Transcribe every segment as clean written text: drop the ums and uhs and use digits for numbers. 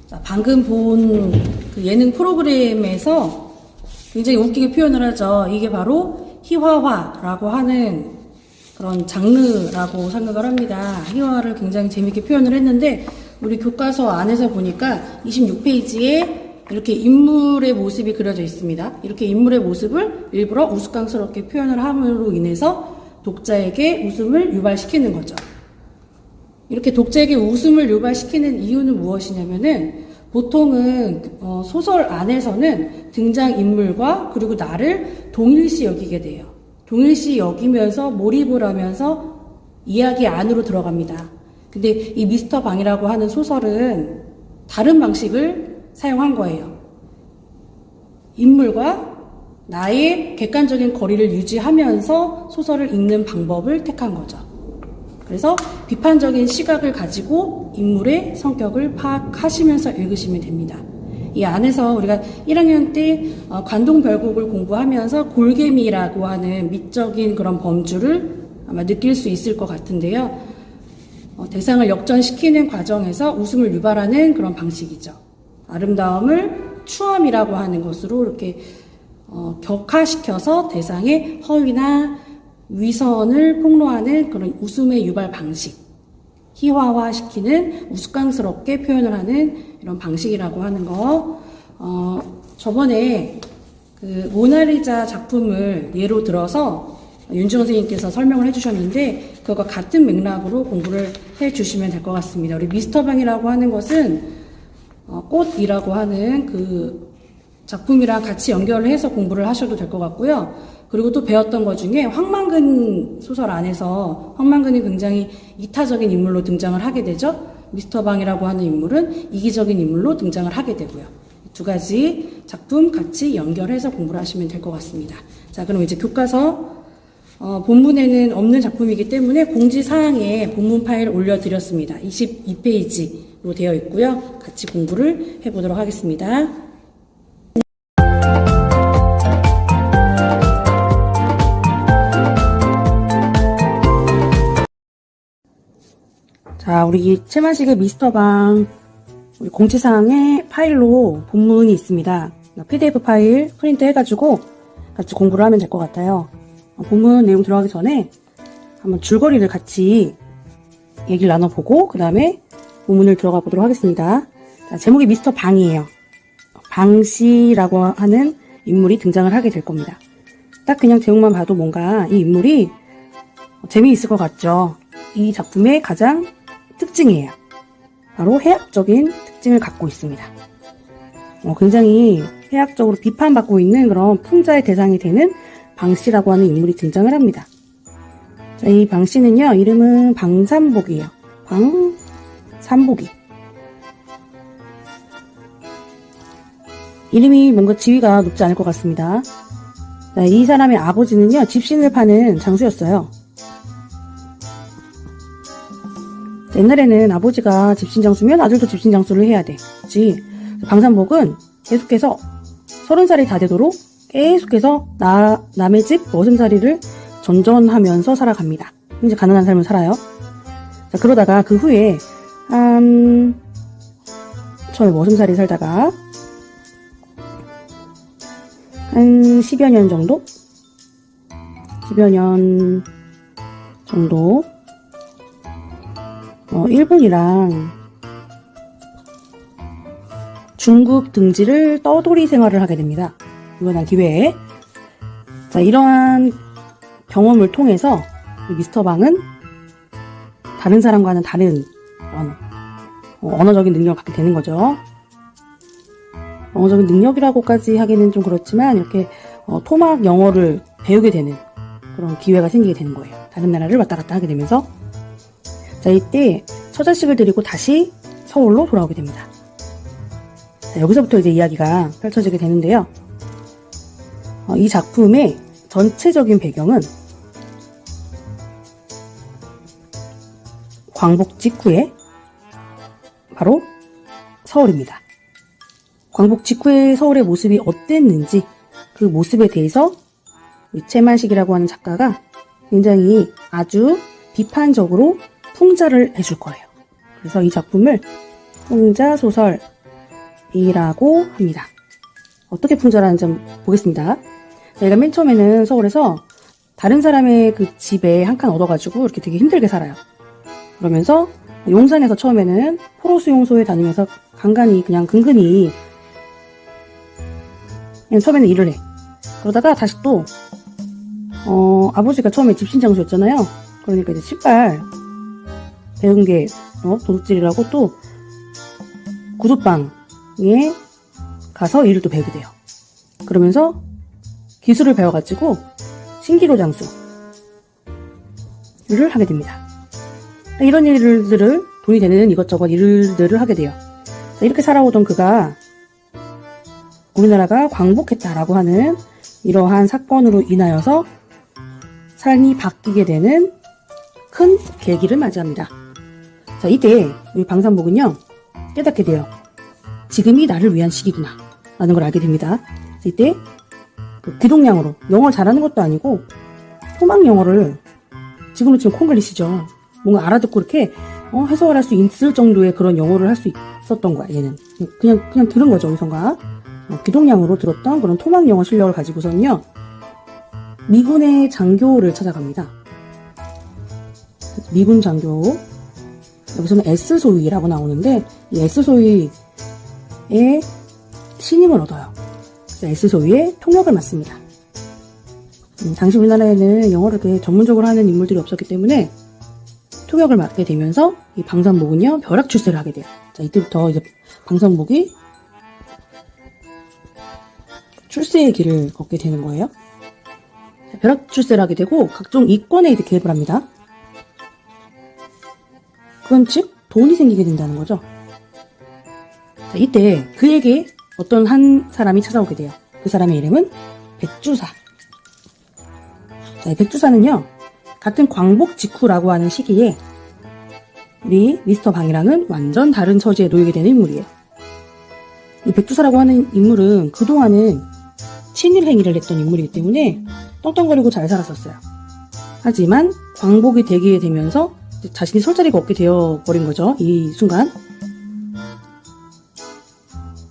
자, 방금 본 그 예능 프로그램에서 굉장히 웃기게 표현을 하죠. 이게 바로 희화화라고 하는 그런 장르라고 생각을 합니다. 희화를 굉장히 재밌게 표현을 했는데 우리 교과서 안에서 보니까 26페이지에 이렇게 인물의 모습이 그려져 있습니다. 이렇게 인물의 모습을 일부러 우스꽝스럽게 표현을 함으로 인해서 독자에게 웃음을 유발시키는 거죠. 이렇게 독자에게 웃음을 유발시키는 이유는 무엇이냐면은 보통은 소설 안에서는 등장인물과 그리고 나를 동일시 여기게 돼요. 동일시 여기면서 몰입을 하면서 이야기 안으로 들어갑니다. 근데 이 미스터 방이라고 하는 소설은 다른 방식을 사용한 거예요. 인물과 나의 객관적인 거리를 유지하면서 소설을 읽는 방법을 택한 거죠. 그래서 비판적인 시각을 가지고 인물의 성격을 파악하시면서 읽으시면 됩니다. 이 안에서 우리가 1학년 때 관동별곡을 공부하면서 골개미라고 하는 미적인 그런 범주를 아마 느낄 수 있을 것 같은데요. 대상을 역전시키는 과정에서 웃음을 유발하는 그런 방식이죠. 아름다움을 추함이라고 하는 것으로 이렇게 격화시켜서 대상의 허위나 위선을 폭로하는 그런 웃음의 유발 방식, 희화화시키는 우스꽝스럽게 표현을 하는 이런 방식이라고 하는 거. 저번에 그 모나리자 작품을 예로 들어서 윤지원 선생님께서 설명을 해주셨는데 그것과 같은 맥락으로 공부를 해주시면 될 것 같습니다. 우리 미스터 방이라고 하는 것은 꽃이라고 하는 그 작품이랑 같이 연결을 해서 공부를 하셔도 될 것 같고요. 그리고 또 배웠던 것 중에 황만근 소설 안에서 황만근이 굉장히 이타적인 인물로 등장을 하게 되죠. 미스터 방이라고 하는 인물은 이기적인 인물로 등장을 하게 되고요. 두 가지 작품 같이 연결해서 공부를 하시면 될 것 같습니다. 자, 그럼 이제 교과서 본문에는 없는 작품이기 때문에 공지사항에 본문 파일 올려드렸습니다. 22페이지로 되어 있고요. 같이 공부를 해보도록 하겠습니다. 자, 우리 채만식의 미스터방 우리 공지사항의 파일로 본문이 있습니다. PDF 파일 프린트 해가지고 같이 공부를 하면 될 것 같아요. 본문 내용 들어가기 전에 한번 줄거리를 같이 얘기를 나눠보고 그 다음에 본문을 들어가 보도록 하겠습니다. 자, 제목이 미스터 방이에요. 방씨라고 하는 인물이 등장을 하게 될 겁니다. 딱 그냥 제목만 봐도 뭔가 이 인물이 재미있을 것 같죠. 이 작품의 가장 특징이에요. 바로 해학적인 특징을 갖고 있습니다. 굉장히 해학적으로 비판받고 있는 그런 풍자의 대상이 되는 방씨라고 하는 인물이 등장을 합니다. 자, 이 방씨는요, 이름은 방삼복이에요. 방삼복이. 이름이 뭔가 지위가 높지 않을 것 같습니다. 자, 이 사람의 아버지는요, 집신을 파는 장수였어요. 옛날에는 아버지가 집신장수면 아들도 집신장수를 해야 돼. 그치? 방삼복은 계속해서 30살이 다 되도록 계속해서 남의 집 머슴살이를 전전하면서 살아갑니다. 이제 가난한 삶을 살아요. 자, 그러다가 그 후에 처음에 머슴살이 살다가 한 10여 년 정도? 10여 년 정도 일본이랑 중국 등지를 떠돌이 생활을 하게 됩니다. 우연한 기회에. 자, 이러한 경험을 통해서 미스터 방은 다른 사람과는 다른 언어적인 능력을 갖게 되는 거죠. 언어적인 능력이라고까지 하기는 좀 그렇지만 이렇게 토막 영어를 배우게 되는 그런 기회가 생기게 되는 거예요. 다른 나라를 왔다 갔다 하게 되면서. 자, 이때 처자식을 데리고 다시 서울로 돌아오게 됩니다. 자, 여기서부터 이제 이야기가 펼쳐지게 되는데요. 이 작품의 전체적인 배경은 광복 직후에 바로 서울입니다. 광복 직후의 서울의 모습이 어땠는지 그 모습에 대해서 채만식이라고 하는 작가가 굉장히 아주 비판적으로 풍자를 해줄 거예요. 그래서 이 작품을 풍자소설이라고 합니다. 어떻게 풍자를 하는지 한번 보겠습니다. 내가 맨 처음에는 서울에서 다른 사람의 그 집에 한 칸 얻어가지고 이렇게 되게 힘들게 살아요. 그러면서 용산에서 처음에는 포로수용소에 다니면서 간간히 그냥 근근히 그냥 처음에는 일을 해. 그러다가 다시 또 아버지가 처음에 집신장소였잖아요. 그러니까 이제 신발 배운 게 도둑질이라고 또 구두방에 가서 일을 또 배우게 돼요. 그러면서 기술을 배워가지고 신기로 장수를 하게 됩니다. 이런 일들을 돈이 되는 이것저것 일들을 하게 돼요. 이렇게 살아오던 그가 우리나라가 광복했다라고 하는 이러한 사건으로 인하여서 삶이 바뀌게 되는 큰 계기를 맞이합니다. 자, 이때 우리 방산복은요 깨닫게 돼요. 지금이 나를 위한 시기구나 라는 걸 알게 됩니다. 이때 귀동냥으로 영어를 잘하는 것도 아니고 토막 영어를 지금은 콩글리시죠. 뭔가 알아듣고 이렇게 해석을 할 수 있을 정도의 그런 영어를 할 수 있었던 거야. 얘는 그냥 들은 거죠. 어디선가 귀동냥으로 들었던 그런 토막 영어 실력을 가지고서는요 미군의 장교를 찾아갑니다. 미군 장교, 여기서는 S소위라고 나오는데 이 S소위의 신임을 얻어요. S소위의 통역을 맡습니다. 당시 우리나라에는 영어를 이렇게 전문적으로 하는 인물들이 없었기 때문에 통역을 맡게 되면서 이 방산복은요 벼락 출세를 하게 돼요. 자, 이때부터 이제 방산복이 출세의 길을 걷게 되는 거예요. 자, 벼락 출세를 하게 되고 각종 이권에 이제 개입을 합니다. 그건 즉 돈이 생기게 된다는 거죠. 자, 이때 그에게 어떤 한 사람이 찾아오게 돼요. 그 사람의 이름은 백주사. 자, 이 백주사는요 같은 광복 직후라고 하는 시기에 우리 미스터 방이랑은 완전 다른 처지에 놓이게 되는 인물이에요. 이 백주사라고 하는 인물은 그동안은 친일 행위를 했던 인물이기 때문에 떵떵거리고 잘 살았었어요. 하지만 광복이 되게 되면서 자신이 설 자리가 없게 되어버린 거죠. 이 순간.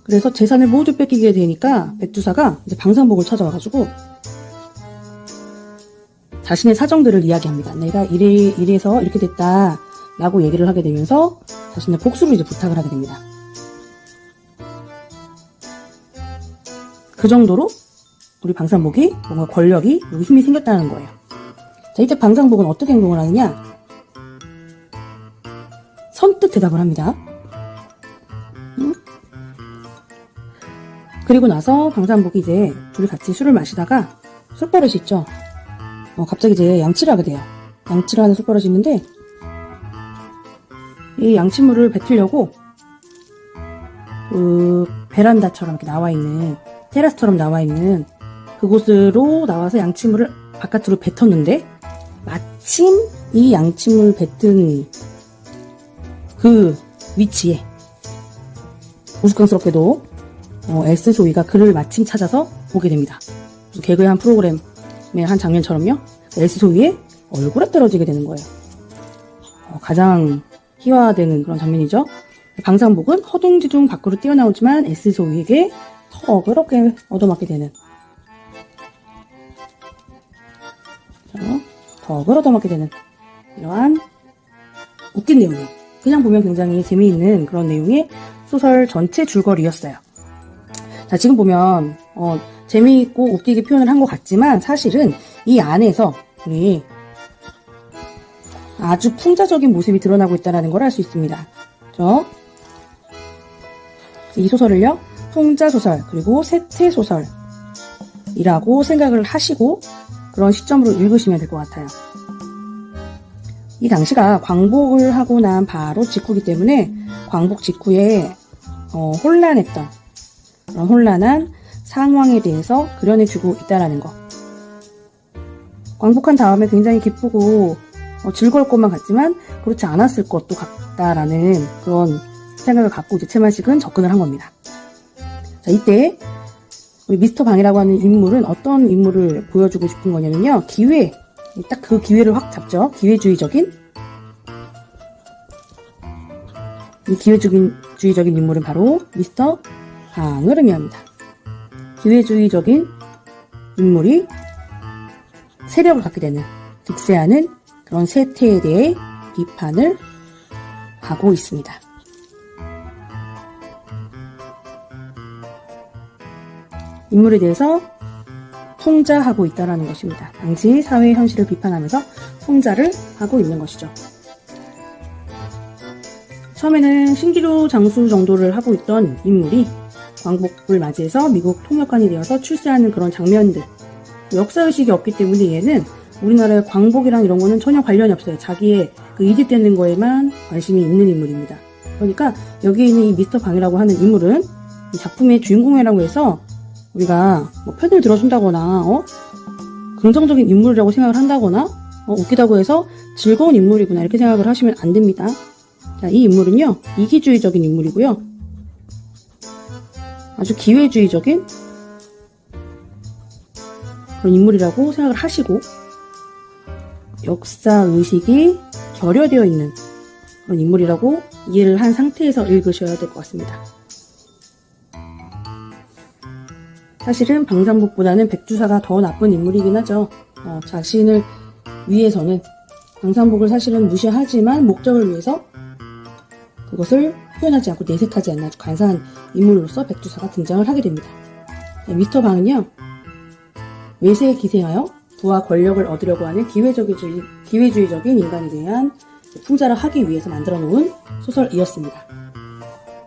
그래서 재산을 모두 뺏기게 되니까 백주사가 이제 방산복을 찾아와가지고 자신의 사정들을 이야기합니다. 내가 이래서 이렇게 됐다 라고 얘기를 하게 되면서 자신의 복수를 이제 부탁을 하게 됩니다. 그 정도로 우리 방산복이 뭔가 권력이 그리고 힘이 생겼다는 거예요. 자, 이때 방산복은 어떻게 행동을 하느냐? 선뜻 대답을 합니다. 그리고 나서 방산복이 이제 둘이 같이 술을 마시다가 술버릇이 있죠. 갑자기 이제 양치를 하게 돼요. 양치를 하는 술버릇이 있는데 이 양치물을 뱉으려고 그 베란다처럼 이렇게 나와있는 테라스처럼 나와있는 그곳으로 나와서 양치물을 바깥으로 뱉었는데 마침 이 양치물 뱉은 그 위치에 우스꽝스럽게도 S소위가 그를 마침 찾아서 보게 됩니다. 개그의 한 프로그램의 한 장면처럼요. S소위의 얼굴에 떨어지게 되는 거예요. 가장 희화되는 그런 장면이죠. 방산복은 허둥지둥 밖으로 뛰어나오지만 S소위에게 더 그렇게 얻어맞게 되는 덕을 얻어맞게 되는 이러한 웃긴 내용이에요. 그냥 보면 굉장히 재미있는 그런 내용의 소설 전체 줄거리였어요. 자, 지금 보면 재미있고 웃기게 표현을 한 것 같지만 사실은 이 안에서 우리 아주 풍자적인 모습이 드러나고 있다는 걸 알 수 있습니다. 그렇죠? 이 소설을요 풍자소설 그리고 세태소설이라고 생각을 하시고 그런 시점으로 읽으시면 될 것 같아요. 이 당시가 광복을 하고 난 바로 직후이기 때문에 광복 직후에 혼란했던 그런 혼란한 상황에 대해서 그려내주고 있다는 거. 광복한 다음에 굉장히 기쁘고 즐거울 것만 같지만 그렇지 않았을 것도 같다라는 그런 생각을 갖고 이제 채만식은 접근을 한 겁니다. 자, 자, 이때 우리 미스터 방이라고 하는 인물은 어떤 인물을 보여주고 싶은 거냐면요. 기회. 딱 그 기회를 확 잡죠. 기회주의적인. 이 기회주의적인 인물은 바로 미스터 방을 의미합니다. 기회주의적인 인물이 세력을 갖게 되는, 득세하는 그런 세태에 대해 비판을 하고 있습니다. 인물에 대해서 풍자하고 있다는 것입니다. 당시 사회의 현실을 비판하면서 풍자를 하고 있는 것이죠. 처음에는 신기루 장수 정도를 하고 있던 인물이 광복을 맞이해서 미국 통역관이 되어서 출세하는 그런 장면들, 역사의식이 없기 때문에 얘는 우리나라의 광복이랑 이런 거는 전혀 관련이 없어요. 자기의 그 이집되는 거에만 관심이 있는 인물입니다. 그러니까 여기에 있는 이 미스터 방이라고 하는 인물은 이 작품의 주인공이라고 해서 우리가 뭐 편을 들어준다거나 긍정적인 인물이라고 생각을 한다거나 웃기다고 해서 즐거운 인물이구나 이렇게 생각을 하시면 안 됩니다. 자, 이 인물은요 이기주의적인 인물이고요, 아주 기회주의적인 그런 인물이라고 생각을 하시고 역사의식이 결여되어 있는 그런 인물이라고 이해를 한 상태에서 읽으셔야 될 것 같습니다. 사실은 방산복보다는 백주사가 더 나쁜 인물이긴 하죠. 자신을 위해서는 방산복을 사실은 무시하지만 목적을 위해서 그것을 표현하지 않고 내색하지 않는 아주 간사한 인물로서 백주사가 등장을 하게 됩니다. 미스터 방은요, 외세에 기생하여 부와 권력을 얻으려고 하는 기회주의적인 인간에 대한 풍자를 하기 위해서 만들어 놓은 소설이었습니다.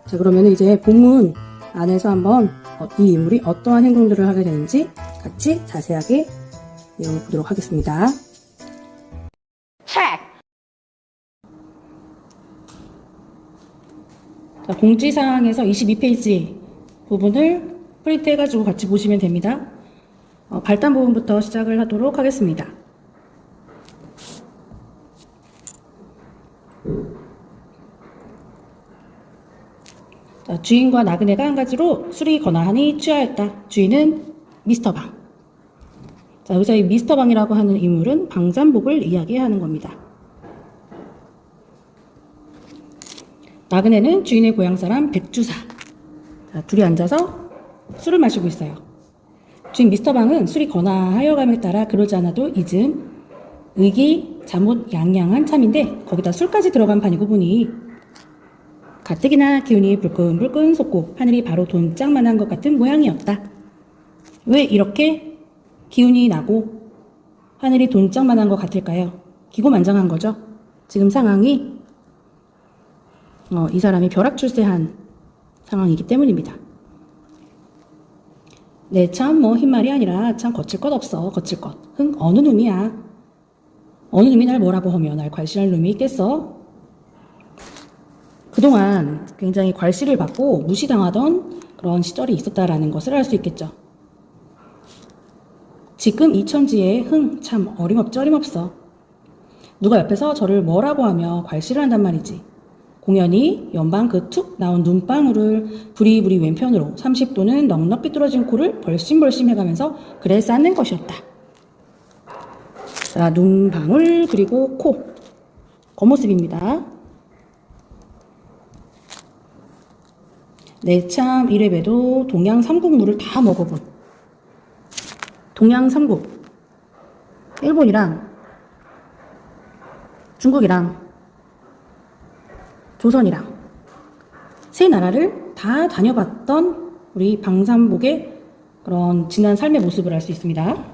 자, 그러면 이제 본문 안에서 한번 이 인물이 어떠한 행동들을 하게 되는지 같이 자세하게 내용을 보도록 하겠습니다. 자, 공지사항에서 22페이지 부분을 프린트 해가지고 같이 보시면 됩니다. 발단 부분부터 시작을 하도록 하겠습니다. 자, 주인과 나그네가 한 가지로 술이 거나하니 취하였다. 주인은 미스터 방. 자, 여기서 이 미스터 방이라고 하는 인물은 방산복을 이야기하는 겁니다. 나그네는 주인의 고향 사람 백주사. 자, 둘이 앉아서 술을 마시고 있어요. 주인 미스터 방은 술이 거나하여감에 따라 그러지 않아도 잊음, 의기, 잠옷 양양한 참인데 거기다 술까지 들어간 판이고 보니 가뜩이나 기운이 불끈불끈 솟고 하늘이 바로 돈짝만한 것 같은 모양이었다. 왜 이렇게 기운이 나고 하늘이 돈짝만한 것 같을까요? 기고만장한 거죠. 지금 상황이 이 사람이 벼락출세한 상황이기 때문입니다. 네, 참 흰말이 아니라 참 거칠 것 없어. 거칠 것. 어느 놈이야. 어느 놈이 날 뭐라고 하며 날 괄시할 놈이 있겠어? 그동안 굉장히 괄시를 받고 무시당하던 그런 시절이 있었다라는 것을 알 수 있겠죠. 지금 이 천지에 참 어림없어. 누가 옆에서 저를 뭐라고 하며 괄시를 한단 말이지. 공연히 연방 그 툭 나온 눈방울을 부리부리 왼편으로 30도는 넉넉히 뚫어진 코를 벌심벌심 해가면서 그래 쌓는 것이었다. 자, 눈방울 그리고 코. 겉모습입니다. 네, 참 이래봬도 동양 삼국물을 다 먹어본. 동양 삼국. 일본이랑 중국이랑 조선이랑 세 나라를 다 다녀봤던 우리 방산복의 그런 지난 삶의 모습을 알 수 있습니다.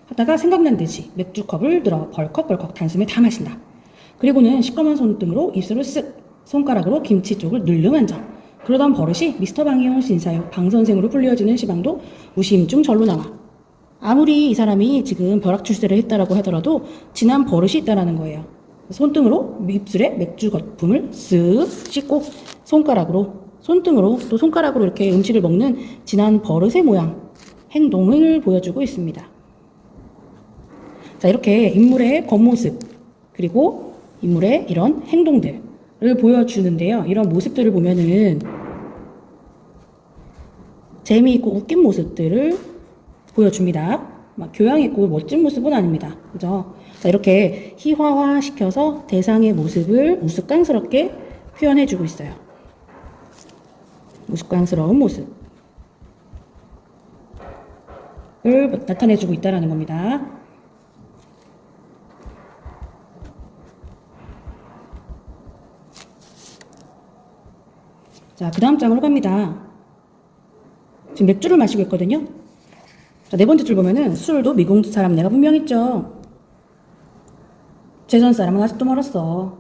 하다가 생각난 듯이 맥주컵을 들어 벌컥벌컥 단숨에 다 마신다. 그리고는 시꺼먼 손등으로 입술을 쓱, 손가락으로 김치 쪽을 눌르만져. 그러던 버릇이 미스터 방이용 신사요 방선생으로 불려지는 시방도 무심중 절로 나와. 아무리 이 사람이 지금 벼락출세를 했다라고 하더라도 지난 버릇이 있다라는 거예요. 손등으로 입술에 맥주 거품을 쓱 씻고 손등으로 또 손가락으로 이렇게 음식을 먹는 지난 버릇의 모양, 행동을 보여주고 있습니다. 자, 이렇게 인물의 겉모습 그리고 인물의 이런 행동들을 보여주는데요. 이런 모습들을 보면은 재미있고 웃긴 모습들을 보여줍니다. 막 교양있고 멋진 모습은 아닙니다. 그죠? 자, 이렇게 희화화시켜서 대상의 모습을 우스꽝스럽게 표현해주고 있어요. 우스꽝스러운 모습을 나타내주고 있다는 겁니다. 자, 그 다음 장으로 갑니다. 지금 맥주를 마시고 있거든요. 자, 네 번째 줄 보면은 술도 미국 사람 내가 분명 했죠. 제전 사람은 아직도 멀었어.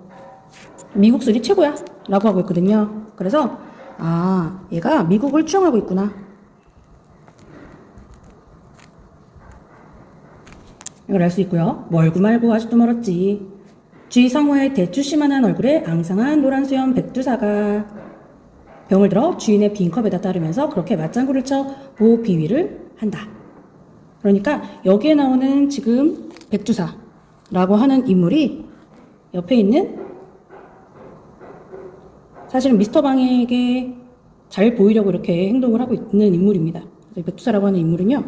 미국 술이 최고야 라고 하고 있거든요. 그래서 얘가 미국을 추앙하고 있구나. 이걸 알 수 있고요. 멀고 말고 아직도 멀었지. 쥐 상어의 대추씨만한 얼굴에 앙상한 노란 수염 백두사가 병을 들어 주인의 빈컵에다 따르면서 그렇게 맞장구를 쳐 보비위를 한다. 그러니까 여기에 나오는 지금 백두사라고 하는 인물이 옆에 있는 사실은 미스터 방에게 잘 보이려고 이렇게 행동을 하고 있는 인물입니다. 백두사라고 하는 인물은요,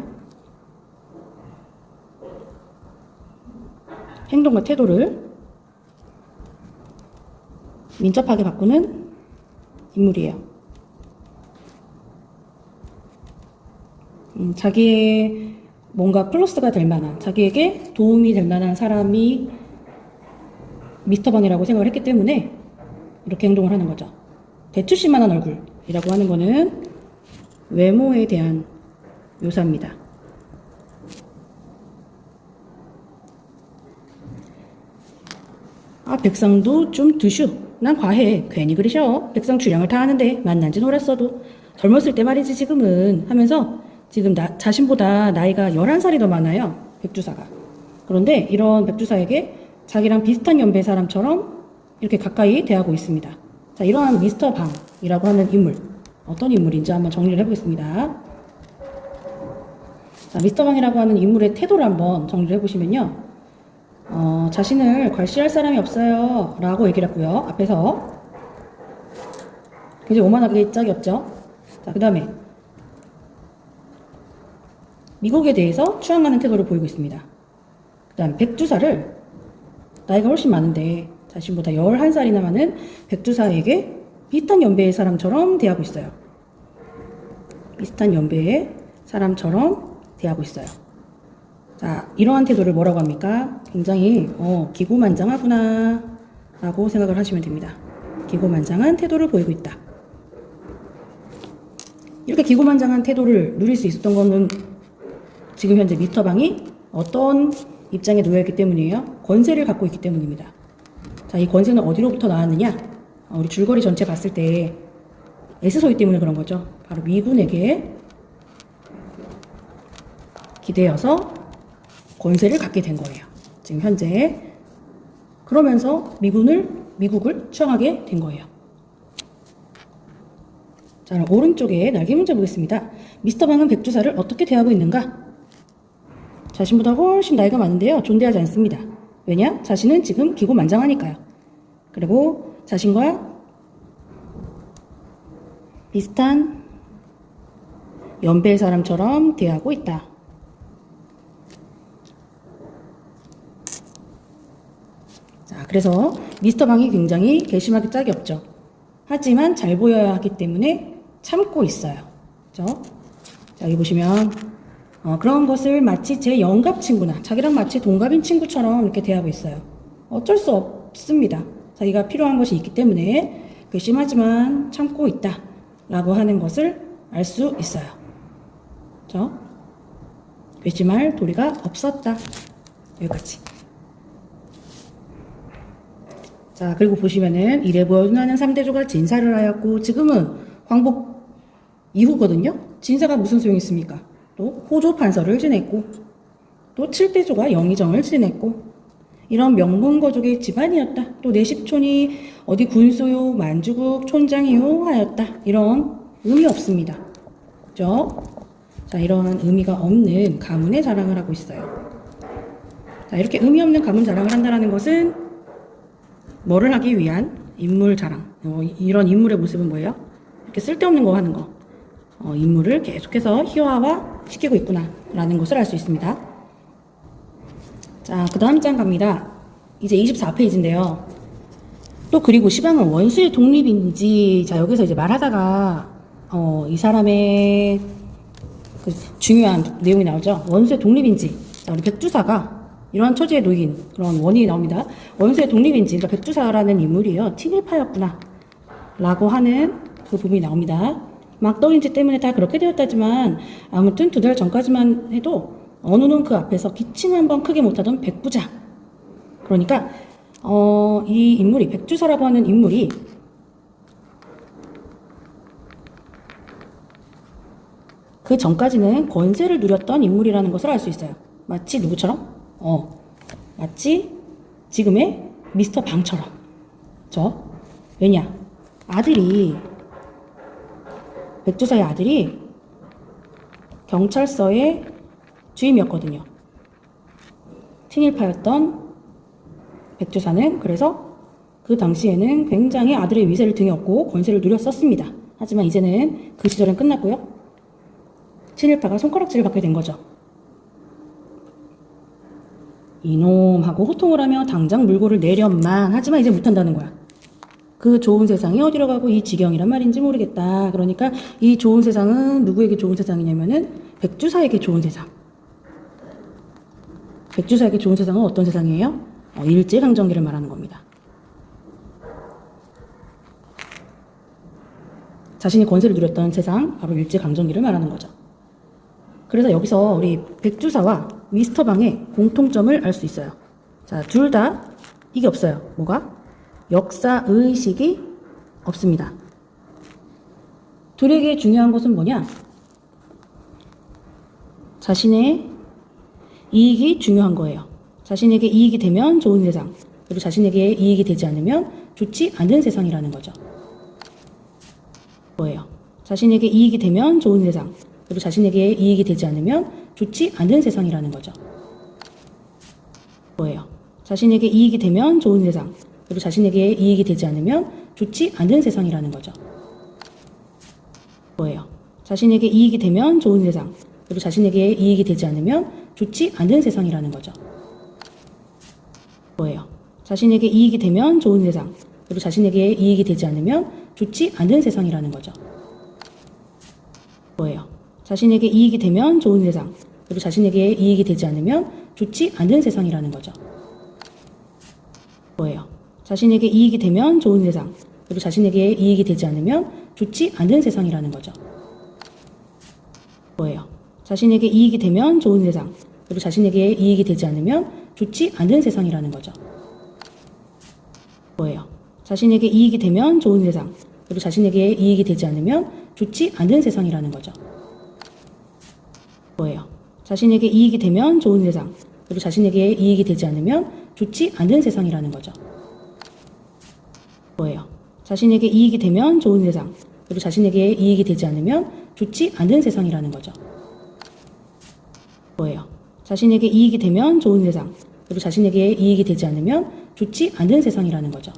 행동과 태도를 민첩하게 바꾸는 인물이에요. 자기의 뭔가 플러스가 될 만한, 자기에게 도움이 될 만한 사람이 미스터 방이라고 생각을 했기 때문에 이렇게 행동을 하는 거죠. 대추씨만한 얼굴이라고 하는 거는 외모에 대한 묘사입니다. 백상도 좀 드슈. 난 과해. 괜히 그러셔. 백상 주량을 다 하는데 만난 지 오랬어도 젊었을 때 말이지 지금은 하면서 지금 자신보다 나이가 11살이 더 많아요. 백두사가. 그런데 이런 백두사에게 자기랑 비슷한 연배 사람처럼 이렇게 가까이 대하고 있습니다. 자, 이러한 미스터 방이라고 하는 인물. 어떤 인물인지 한번 정리를 해보겠습니다. 자, 미스터 방이라고 하는 인물의 태도를 한번 정리를 해보시면요. 자신을 괄시할 사람이 없어요 라고 얘기를 했고요. 앞에서 굉장히 오만하게 짝이 없죠. 자, 그 다음에 미국에 대해서 추앙하는 태도를 보이고 있습니다. 그 다음 백두사를 나이가 훨씬 많은데 자신보다 11살이나 많은 백두사에게 비슷한 연배의 사람처럼 대하고 있어요. 비슷한 연배의 사람처럼 대하고 있어요. 자, 이러한 태도를 뭐라고 합니까? 굉장히 기고만장하구나 라고 생각을 하시면 됩니다. 기고만장한 태도를 보이고 있다. 이렇게 기고만장한 태도를 누릴 수 있었던 거는 지금 현재 미스터 방이 어떤 입장에 놓여 있기 때문이에요? 권세를 갖고 있기 때문입니다. 자, 이 권세는 어디로부터 나왔느냐? 우리 줄거리 전체 봤을 때 S소위 때문에 그런 거죠. 바로 미군에게 기대어서 권세를 갖게 된 거예요. 지금 현재. 그러면서 미국을 추앙하게 된 거예요. 자, 그럼 오른쪽에 날개 문제 보겠습니다. 미스터 방은 백두사를 어떻게 대하고 있는가? 자신보다 훨씬 나이가 많은데요. 존대하지 않습니다. 왜냐? 자신은 지금 기고만장하니까요. 그리고 자신과 비슷한 연배의 사람처럼 대하고 있다. 자, 그래서 미스터 방이 굉장히 괘씸하게 짝이 없죠. 하지만 잘 보여야 하기 때문에 참고 있어요. 그죠? 자, 여기 보시면 그런 것을 마치 제 영갑 친구나 자기랑 마치 동갑인 친구처럼 이렇게 대하고 있어요. 어쩔 수 없습니다. 자기가 필요한 것이 있기 때문에 괘씸하지만 참고 있다 라고 하는 것을 알 수 있어요. 그죠? 괘씸할 도리가 없었다. 여기까지. 자, 그리고 보시면은 이래 보여주는 3대조가 진사를 하였고 지금은 광복 이후거든요. 진사가 무슨 소용이 있습니까? 또 호조 판서를 지냈고 또 7대조가 영의정을 지냈고 이런 명문거족의 집안이었다. 또 내십촌이 어디 군소요 만주국 촌장이요 하였다. 이런 의미 없습니다. 그죠? 자, 이런 의미가 없는 가문의 자랑을 하고 있어요. 자, 이렇게 의미 없는 가문 자랑을 한다는 것은 뭐를 하기 위한 인물 자랑. 이런 인물의 모습은 뭐예요? 이렇게 쓸데없는 거 하는 거. 인물을 계속해서 희화화시키고 있구나라는 것을 알 수 있습니다. 자, 그 다음 장 갑니다. 이제 24페이지인데요. 또 그리고 시방은 원수의 독립인지, 자, 여기서 이제 말하다가, 이 사람의 그 중요한 내용이 나오죠. 원수의 독립인지. 자, 우리 백두사가 이러한 처지에 놓인 그런 원인이 나옵니다. 원수의 독립인지, 그러니까 백두사라는 인물이요, 친일파였구나. 라고 하는 그 부분이 나옵니다. 막덕인지 때문에 다 그렇게 되었다지만, 아무튼 2달 전까지만 해도, 어느는 그 앞에서 기침 한번 크게 못하던 백부자. 그러니까, 이 인물이, 백두사라고 하는 인물이, 그 전까지는 권세를 누렸던 인물이라는 것을 알 수 있어요. 마치 누구처럼? 마치 지금의 미스터 방처럼. 왜냐? 백두사의 아들이 경찰서의 주임이었거든요. 친일파였던 백두사는 그래서 그 당시에는 굉장히 아들의 위세를 등에 업고 권세를 누렸었습니다. 하지만 이제는 그 시절은 끝났고요. 친일파가 손가락질을 받게 된 거죠. 이놈하고 호통을 하며 당장 물고를 내련만, 하지만 이제 못한다는 거야. 그 좋은 세상이 어디로 가고 이 지경이란 말인지 모르겠다. 그러니까 이 좋은 세상은 누구에게 좋은 세상이냐면은 백두사에게 좋은 세상. 백두사에게 좋은 세상은 어떤 세상이에요? 일제강점기를 말하는 겁니다. 자신이 권세를 누렸던 세상, 바로 일제강점기를 말하는 거죠. 그래서 여기서 우리 백두사와 미스터 방의 공통점을 알 수 있어요. 자, 둘 다 이게 없어요. 뭐가? 역사의식이 없습니다. 둘에게 중요한 것은 뭐냐? 자신의 이익이 중요한 거예요. 자신에게 이익이 되면 좋은 세상, 그리고 자신에게 이익이 되지 않으면 좋지 않은 세상이라는 거죠. 자신에게 이익이 되면 좋은 세상, 그리고 자신에게 이익이 되지 않으면 좋지 않은 세상이라는 거죠. 자신에게 이익이 되면 좋은 세상, 그리고 자신에게 이익이 되지 않으면 좋지 않은 세상이라는 거죠. 자신에게 이익이 되면 좋은 세상, 그리고 자신에게 이익이 되지 않으면 좋지 않은 세상이라는 거죠. 자신에게 이익이 되면 좋은 세상, 그리고 자신에게 이익이 되지 않으면 좋지 않은 세상이라는 거죠. 자신에게 이익이 되면 좋은 세상, 그리고 자신에게 이익이 되지 않으면 좋지 않은 세상이라는 거죠. 자신에게 이익이 되면 좋은 세상, 그리고 자신에게 이익이 되지 않으면 좋지 않은 세상이라는 거죠. 자신에게 이익이 되면 좋은 세상, 그리고 자신에게 이익이 되지 않으면 좋지 않은 세상이라는 거죠. 자신에게 이익이 되면 좋은 세상, 그리고 자신에게 이익이 되지 않으면 좋지 않은 세상이라는 거죠. 자신에게 이익이 되면 좋은 세상, 그리고 자신에게 이익이 되지 않으면 좋지 않은 세상이라는 거죠. 자신에게 이익이 되면 좋은 세상, 그리고 자신에게 이익이 되지 않으면 좋지 않은 세상이라는 거죠. 자신에게 이익이 되면 좋은 세상, 그리고 자신에게 이익이 되지 않으면 좋지 않은 세상이라는 거죠. 자신에게 이익이 되면 좋은 세상, 그리고 자신에게 이익이 되지 않으면 좋지 않은 세상이라는 거죠.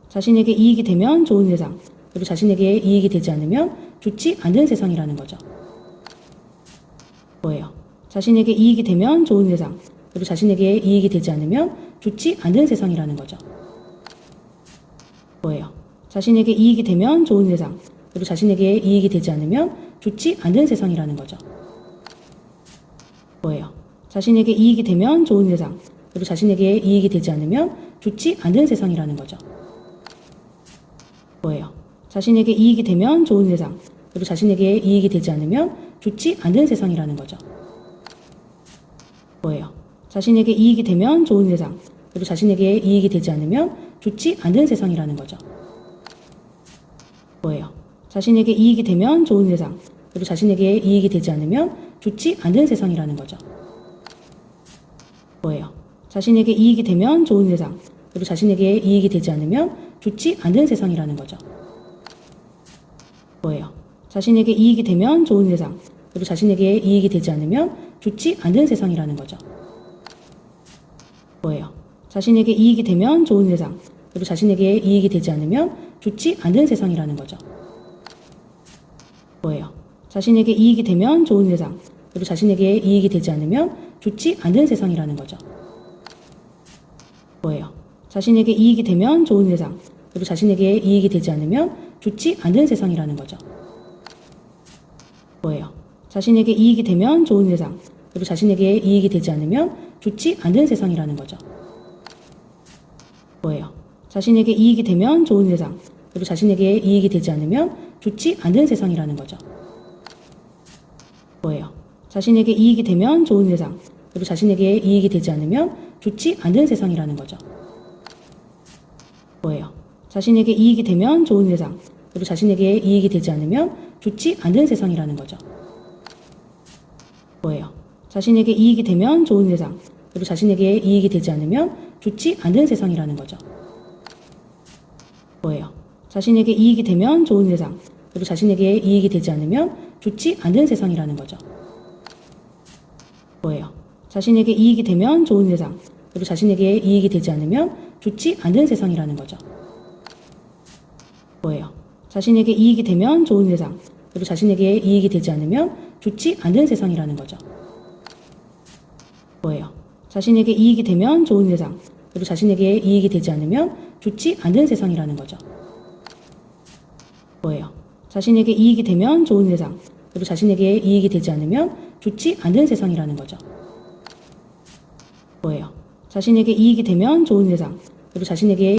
자신에게 이익이 되면 좋은 세상, 그리고 자신에게 이익이 되지 않으면 좋지 않은 세상이라는 거죠. 자신에게 이익이 되면 좋은 세상, 그리고 자신에게 이익이 되지 않으면 좋지 않은 세상이라는 거죠. 자신에게 이익이 되면 좋은 세상, 그리고 자신에게 이익이 되지 않으면 좋지 않은 세상이라는 거죠. 자신에게 이익이 되면 좋은 세상, 그리고 자신에게 이익이 되지 않으면 좋지 않은 세상이라는 거죠. 자신에게 이익이 되면 좋은 세상, 그리고 자신에게 이익이 되지 않으면 좋지 않은 세상이라는 거죠. 자신에게 이익이 되면 좋은 세상, 그리고 자신에게 이익이 되지 않으면 좋지 않은 세상이라는 거죠. 자신에게 이익이 되면 좋은 세상, 그리고 자신에게 이익이 되지 않으면 좋지 않은 세상이라는 거죠. 자신에게 이익이 되면 좋은 세상, 그리고 자신에게 이익이 되지 않으면 좋지 않은 세상이라는 거죠. 자신에게 이익이 되면 좋은 세상, 그리고 자신에게 이익이 되지 않으면 좋지 않은 세상이라는 거죠. 뭐예요? 자신에게 이익이 되면 좋은 세상, 그리고 자신에게 이익이 되지 않으면 좋지 않은 세상이라는 거죠. 뭐예요? 자신에게 이익이 되면 좋은 세상, 그리고 자신에게 이익이 되지 않으면 좋지 않은 세상이라는 거죠. 뭐예요? 자신에게 이익이 되면 좋은 세상, 그리고 자신에게 이익이 되지 않으면 좋지 않은 세상이라는 거죠. 뭐예요? 자신에게 이익이 되면 좋은 세상, 그리고 자신에게 이익이 되지 않으면 좋지 않은 세상이라는 거죠. 뭐예요? 자신에게 이익이 되면 좋은 세상, 그리고 자신에게 이익이 되지 않으면 좋지 않은 세상이라는 거죠. 뭐예요? 자신에게 이익이 되면 좋은 세상, 그리고 자신에게 이익이 되지 않으면 좋지 않은 세상이라는 거죠. 뭐예요? 자신에게 이익이 되면 좋은 세상, 그리고 자신에게 이익이 되지 않으면 좋지 않은 세상이라는 거죠. 뭐예요? 자신에게 이익이 되면 좋은 세상, 그리고 자신에게 이익이 되지 않으면 좋지 않은 세상이라는 거죠. 뭐예요? 자신에게 이익이 되면 좋은 세상, 그리고 자신에게 이익이 되지 않으면 좋지 않은 세상이라는 거죠. 뭐예요? 자신에게 이익이 되면 좋은 세상, 그리고 자신에게 이익이 되지 않으면 좋지 않은 세상이라는 거죠. 뭐예요? 자신에게 이익이 되면 좋은 세상, 그리고 자신에게 이익이 되지 않으면 좋지 않은 세상이라는 거죠. 뭐예요? 자신에게 이익이 되면 좋은 세상, 그리고 자신에게 이익이 되지 않으면 좋지 않은 세상이라는 거죠. 뭐예요? 자신에게 이익이 되면 좋은 세상, 그리고 자신에게